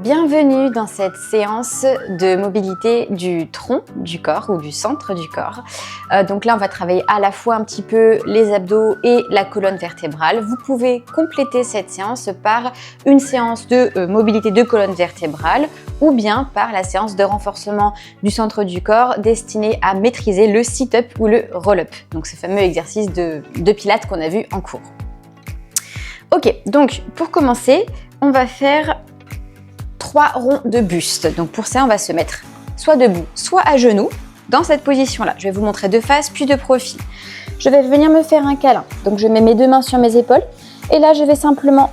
Bienvenue dans cette séance de mobilité du tronc du corps ou du centre du corps. Donc là, on va travailler à la fois un petit peu les abdos et la colonne vertébrale. Vous pouvez compléter cette séance par une séance de mobilité de colonne vertébrale ou bien par la séance de renforcement du centre du corps destinée à maîtriser le sit-up ou le roll-up. Donc ce fameux exercice de pilates qu'on a vu en cours. Ok, donc pour commencer, on va faire 3 ronds de buste. Donc pour ça, on va se mettre soit debout, soit à genoux, dans cette position-là. Je vais vous montrer de face, puis de profil. Je vais venir me faire un câlin. Donc je mets mes 2 mains sur mes épaules. Et là, je vais simplement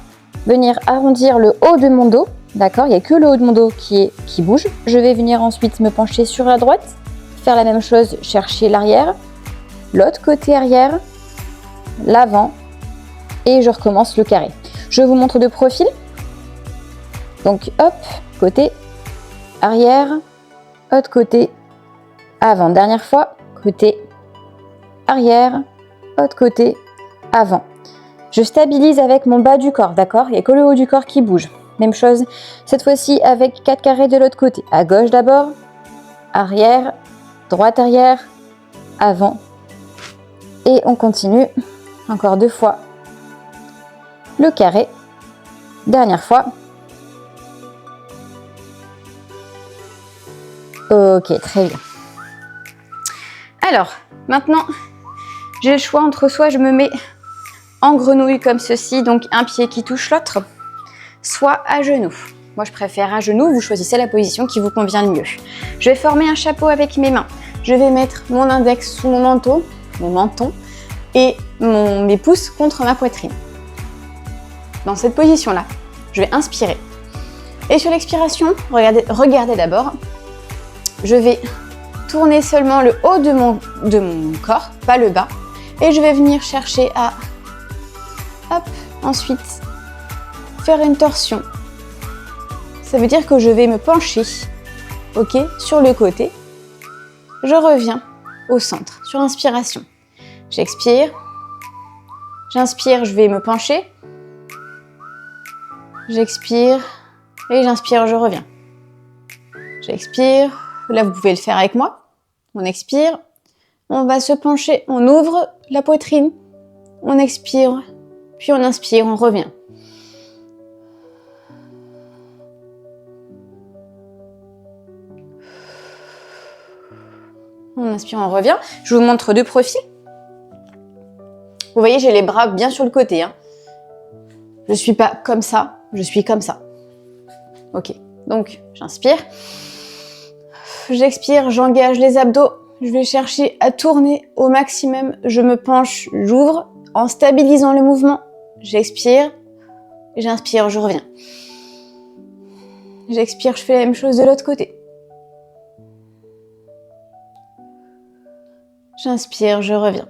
venir arrondir le haut de mon dos. D'accord? Il n'y a que le haut de mon dos qui bouge. Je vais venir ensuite me pencher sur la droite. Faire la même chose, chercher l'arrière. L'autre côté arrière. L'avant. Et je recommence le carré. Je vous montre de profil. Donc hop, côté arrière, autre côté avant. Dernière fois, côté arrière, autre côté avant. Je stabilise avec mon bas du corps, d'accord? Il n'y a que le haut du corps qui bouge. Même chose, cette fois-ci avec 4 carrés de l'autre côté. À gauche d'abord, arrière, droite arrière, avant. Et on continue, encore 2 fois, le carré. Dernière fois. Ok, très bien. Alors, maintenant, j'ai le choix entre soit je me mets en grenouille comme ceci, donc un pied qui touche l'autre, soit à genoux. Moi, je préfère à genoux, vous choisissez la position qui vous convient le mieux. Je vais former un chapeau avec mes mains. Je vais mettre mon index sous mon menton, et mes pouces contre ma poitrine. Dans cette position-là, je vais inspirer. Et sur l'expiration, regardez d'abord. Je vais tourner seulement le haut de mon corps, pas le bas. Et je vais venir chercher à, hop, ensuite, faire une torsion. Ça veut dire que je vais me pencher, ok, sur le côté. Je reviens au centre, sur l'inspiration. J'expire. J'inspire, je vais me pencher. J'expire. Et j'inspire, je reviens. J'expire. Là, vous pouvez le faire avec moi. On expire. On va se pencher. On ouvre la poitrine. On expire. Puis on inspire. On revient. On inspire. On revient. Je vous montre de profil. Vous voyez, j'ai les bras bien sur le côté. Je ne suis pas comme ça. Je suis comme ça. Ok. Donc, j'inspire. J'expire, j'engage les abdos. Je vais chercher à tourner au maximum. Je me penche, j'ouvre en stabilisant le mouvement. J'expire, j'inspire, je reviens. J'expire, je fais la même chose de l'autre côté. J'inspire, je reviens.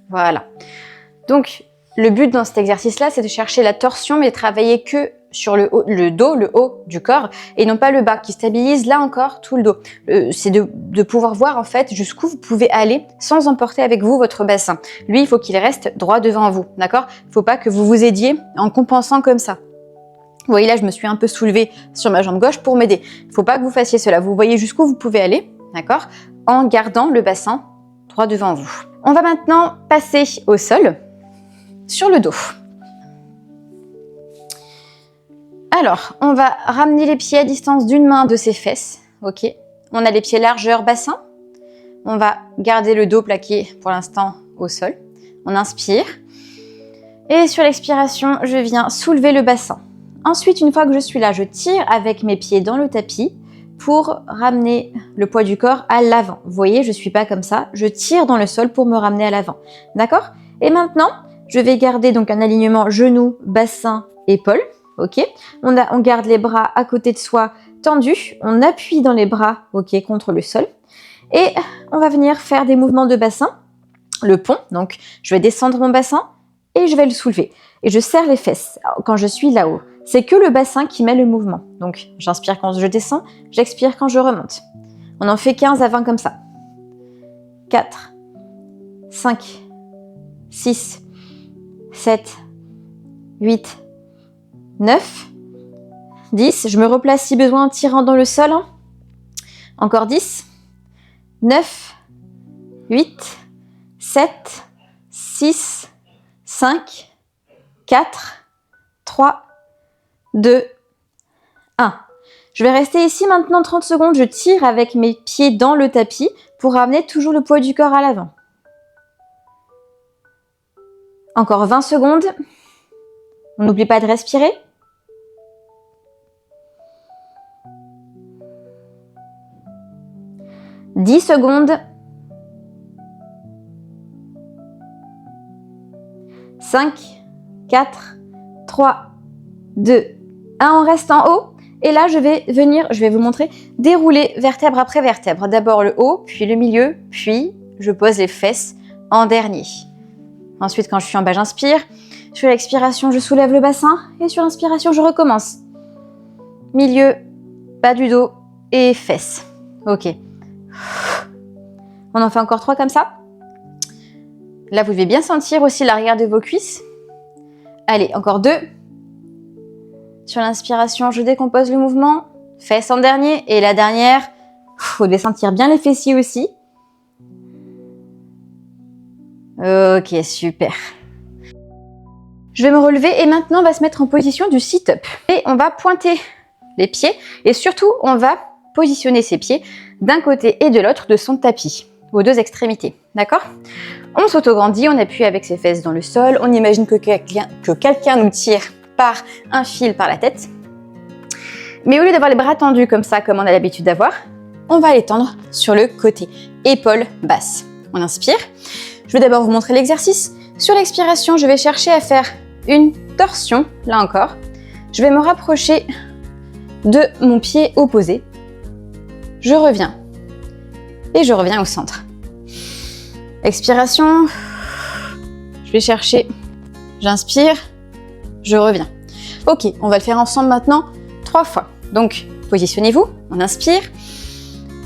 Voilà. Donc, le but dans cet exercice-là, c'est de chercher la torsion, mais de travailler que sur le dos, le haut du corps, et non pas le bas, qui stabilise là encore tout le dos. C'est de pouvoir voir en fait jusqu'où vous pouvez aller sans emporter avec vous votre bassin. Lui, il faut qu'il reste droit devant vous, d'accord? Il ne faut pas que vous vous aidiez en compensant comme ça. Vous voyez là, je me suis un peu soulevée sur ma jambe gauche pour m'aider. Il ne faut pas que vous fassiez cela. Vous voyez jusqu'où vous pouvez aller, d'accord? En gardant le bassin droit devant vous. On va maintenant passer au sol, sur le dos. Alors, on va ramener les pieds à distance d'une main de ses fesses, ok? On a les pieds largeur bassin. On va garder le dos plaqué pour l'instant au sol. On inspire. Et sur l'expiration, je viens soulever le bassin. Ensuite, une fois que je suis là, je tire avec mes pieds dans le tapis pour ramener le poids du corps à l'avant. Vous voyez, je ne suis pas comme ça. Je tire dans le sol pour me ramener à l'avant. D'accord? Et maintenant, je vais garder donc un alignement genou, bassin, épaule. Ok, on garde les bras à côté de soi tendus, on appuie dans les bras, ok, contre le sol, et on va venir faire des mouvements de bassin, le pont. Donc je vais descendre mon bassin et je vais le soulever, et je serre les fesses quand je suis là-haut. C'est que le bassin qui met le mouvement. Donc j'inspire quand je descends, j'expire quand je remonte. On en fait 15 à 20 comme ça. 4, 5, 6, 7, 8, 9, 10. Je me replace si besoin en tirant dans le sol. Encore 10. 9. 8. 7. 6. 5. 4. 3. 2. 1. Je vais rester ici maintenant 30 secondes. Je tire avec mes pieds dans le tapis pour ramener toujours le poids du corps à l'avant. Encore 20 secondes. On n'oublie pas de respirer. « 10 secondes. 5, 4, 3, 2, 1. On reste en haut. Et là, je vais vous montrer dérouler vertèbre après vertèbre. D'abord le haut, puis le milieu, puis je pose les fesses en dernier. Ensuite, quand je suis en bas, j'inspire. Sur l'expiration, je soulève le bassin. Et sur l'inspiration, je recommence. Milieu, bas du dos et fesses. Ok. On en fait encore 3 comme ça. Là, vous devez bien sentir aussi l'arrière de vos cuisses. Allez, encore 2. Sur l'inspiration, je décompose le mouvement. Fesses en dernier. Et la dernière, vous devez sentir bien les fessiers aussi. Ok, super. Je vais me relever et maintenant, on va se mettre en position du sit-up. Et on va pointer les pieds. Et surtout, on va positionner ses pieds d'un côté et de l'autre de son tapis, aux 2 extrémités. D'accord? On s'autograndit, on appuie avec ses fesses dans le sol. On imagine que quelqu'un nous tire par un fil par la tête. Mais au lieu d'avoir les bras tendus comme ça, comme on a l'habitude d'avoir, on va les tendre sur le côté. Épaules basses. On inspire. Je vais d'abord vous montrer l'exercice. Sur l'expiration, je vais chercher à faire une torsion, là encore. Je vais me rapprocher de mon pied opposé. Je reviens. Et je reviens au centre. Expiration. Je vais chercher. J'inspire. Je reviens. Ok, on va le faire ensemble maintenant 3 fois. Donc, positionnez-vous. On inspire.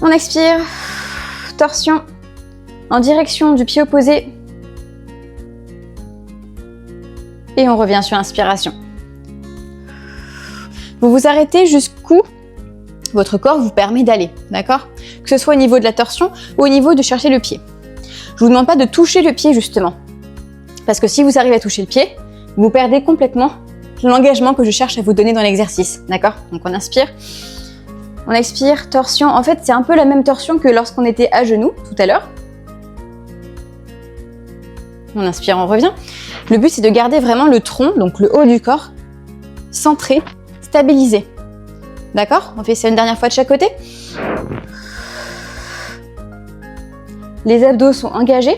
On expire. Torsion en direction du pied opposé. Et on revient sur l'inspiration. Vous vous arrêtez jusqu'où votre corps vous permet d'aller, d'accord? Que ce soit au niveau de la torsion ou au niveau de chercher le pied. Je vous demande pas de toucher le pied justement. Parce que si vous arrivez à toucher le pied, vous perdez complètement l'engagement que je cherche à vous donner dans l'exercice, d'accord? Donc on inspire, on expire, torsion. En fait, c'est un peu la même torsion que lorsqu'on était à genoux tout à l'heure. On inspire, on revient. Le but, c'est de garder vraiment le tronc, donc le haut du corps, centré, stabilisé. D'accord? On fait ça une dernière fois de chaque côté. Les abdos sont engagés.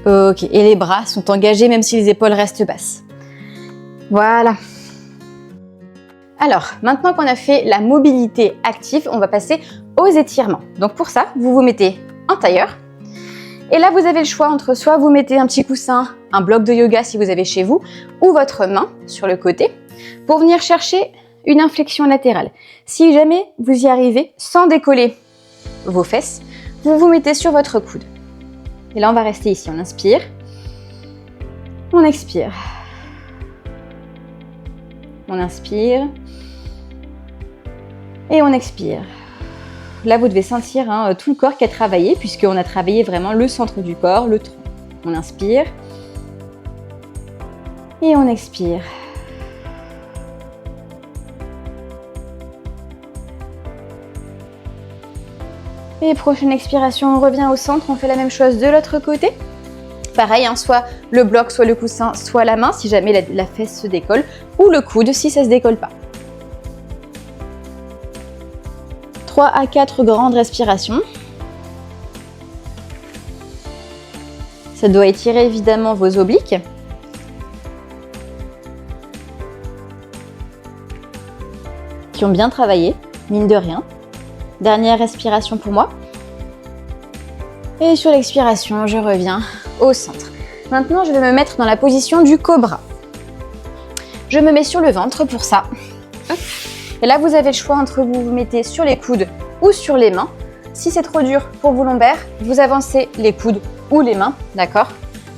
Ok, et les bras sont engagés même si les épaules restent basses. Voilà. Alors, maintenant qu'on a fait la mobilité active, on va passer aux étirements. Donc pour ça, vous vous mettez en tailleur. Et là, vous avez le choix entre soit vous mettez un petit coussin, un bloc de yoga si vous avez chez vous, ou votre main sur le côté pour venir chercher une inflexion latérale. Si jamais vous y arrivez sans décoller vos fesses, vous vous mettez sur votre coude. Et là, on va rester ici. On inspire, on expire, on inspire et on expire. Là, vous devez sentir tout le corps qui a travaillé, puisqu'on a travaillé vraiment le centre du corps, le tronc. On inspire et on expire. Et prochaine expiration, on revient au centre, on fait la même chose de l'autre côté. Pareil, soit le bloc, soit le coussin, soit la main, si jamais la fesse se décolle, ou le coude si ça ne se décolle pas. 3 à 4 grandes respirations. Ça doit étirer évidemment vos obliques. Qui ont bien travaillé, mine de rien. Dernière respiration pour moi. Et sur l'expiration, je reviens au centre. Maintenant, je vais me mettre dans la position du cobra. Je me mets sur le ventre pour ça. Hop. Et là, vous avez le choix entre vous mettez sur les coudes ou sur les mains. Si c'est trop dur pour vos lombaires, vous avancez les coudes ou les mains, d'accord?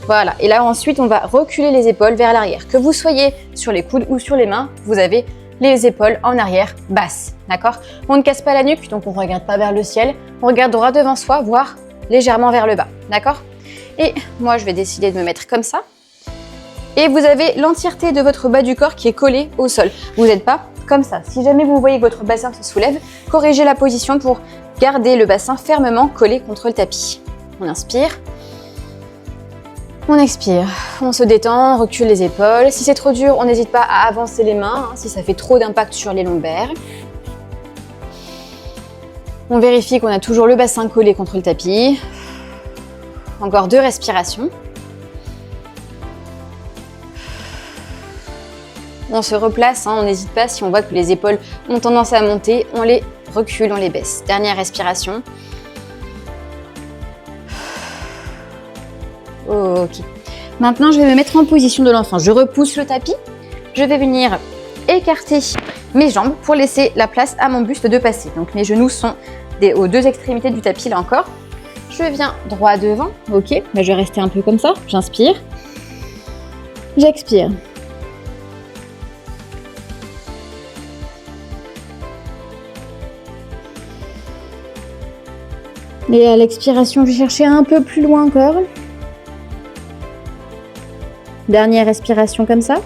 Voilà, et là ensuite on va reculer les épaules vers l'arrière. Que vous soyez sur les coudes ou sur les mains, vous avez les épaules en arrière basses, d'accord? On ne casse pas la nuque, donc on ne regarde pas vers le ciel, on regarde droit devant soi, voire légèrement vers le bas, d'accord? Et moi je vais décider de me mettre comme ça. Et vous avez l'entièreté de votre bas du corps qui est collé au sol. Vous n'êtes pas comme ça. Si jamais vous voyez que votre bassin se soulève, corrigez la position pour garder le bassin fermement collé contre le tapis. On inspire. On expire, on se détend, on recule les épaules. Si c'est trop dur, on n'hésite pas à avancer les mains, si ça fait trop d'impact sur les lombaires. On vérifie qu'on a toujours le bassin collé contre le tapis. Encore 2 respirations. On se replace, on n'hésite pas, si on voit que les épaules ont tendance à monter, on les recule, on les baisse. Dernière respiration. Ok. Maintenant, je vais me mettre en position de l'enfant. Je repousse le tapis. Je vais venir écarter mes jambes pour laisser la place à mon buste de passer. Donc, mes genoux sont aux 2 extrémités du tapis, là encore. Je viens droit devant. Ok. Là, je vais rester un peu comme ça. J'inspire. J'expire. Et à l'expiration, je vais chercher un peu plus loin encore. Dernière respiration comme ça.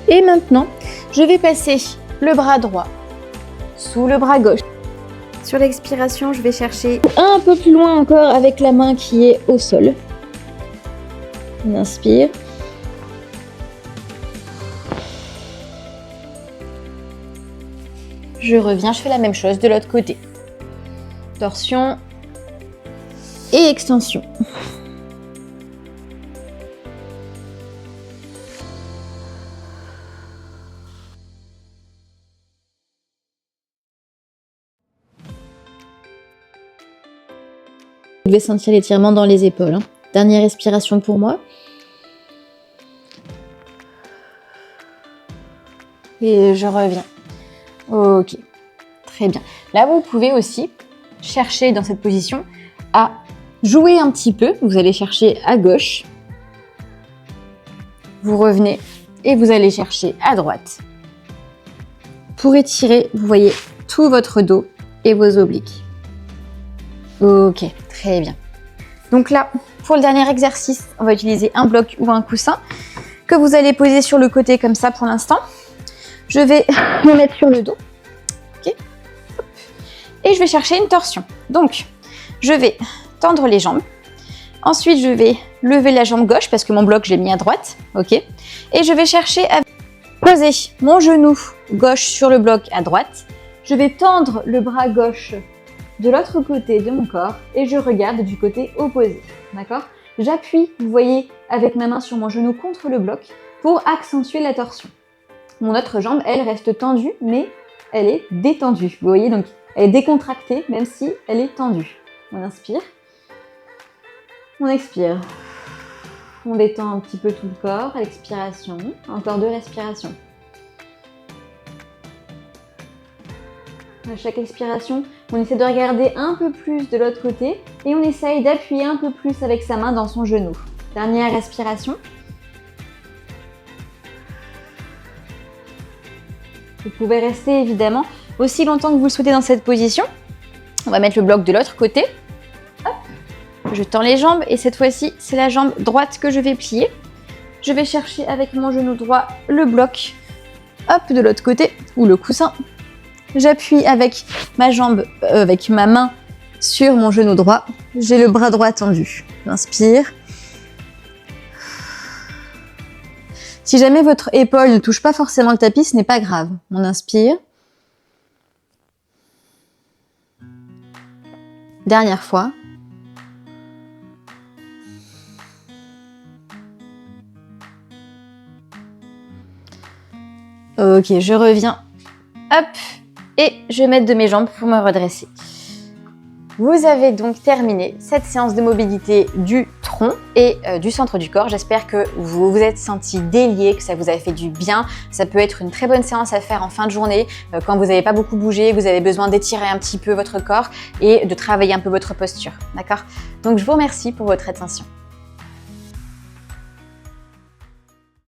Et maintenant, je vais passer le bras droit sous le bras gauche. Sur l'expiration, je vais chercher un peu plus loin encore avec la main qui est au sol. On inspire. Je reviens, je fais la même chose de l'autre côté. Torsion. Et extension. Vous devez sentir l'étirement dans les épaules. Dernière respiration pour moi. Et je reviens. Ok, très bien. Là, vous pouvez aussi chercher dans cette position à jouer un petit peu. Vous allez chercher à gauche. Vous revenez et vous allez chercher à droite. Pour étirer, vous voyez tout votre dos et vos obliques. Ok, très bien. Donc là, pour le dernier exercice, on va utiliser un bloc ou un coussin que vous allez poser sur le côté comme ça pour l'instant. Je vais me mettre sur le dos. Okay. Et je vais chercher une torsion. Donc, je vais tendre les jambes. Ensuite, je vais lever la jambe gauche parce que mon bloc, je l'ai mis à droite. Ok. Et je vais chercher à poser mon genou gauche sur le bloc à droite. Je vais tendre le bras gauche de l'autre côté de mon corps et je regarde du côté opposé. D'accord ? J'appuie, vous voyez, avec ma main sur mon genou contre le bloc pour accentuer la torsion. Mon autre jambe, elle reste tendue, mais elle est détendue. Vous voyez, donc elle est décontractée, même si elle est tendue. On inspire. On expire. On détend un petit peu tout le corps à l'expiration. Encore 2 respirations. À chaque expiration, on essaie de regarder un peu plus de l'autre côté et on essaye d'appuyer un peu plus avec sa main dans son genou. Dernière respiration. Vous pouvez rester évidemment aussi longtemps que vous le souhaitez dans cette position. On va mettre le bloc de l'autre côté. Hop. Je tends les jambes et cette fois-ci, c'est la jambe droite que je vais plier. Je vais chercher avec mon genou droit le bloc. Hop, de l'autre côté, ou le coussin. J'appuie avec ma jambe, avec ma main sur mon genou droit. J'ai le bras droit tendu. J'inspire. Si jamais votre épaule ne touche pas forcément le tapis, ce n'est pas grave. On inspire. Dernière fois. Ok, je reviens. Hop. Et je vais mettre de mes jambes pour me redresser. Vous avez donc terminé cette séance de mobilité du tronc et du centre du corps. J'espère que vous vous êtes senti délié, que ça vous a fait du bien. Ça peut être une très bonne séance à faire en fin de journée quand vous n'avez pas beaucoup bougé, vous avez besoin d'étirer un petit peu votre corps et de travailler un peu votre posture. D'accord? Donc je vous remercie pour votre attention.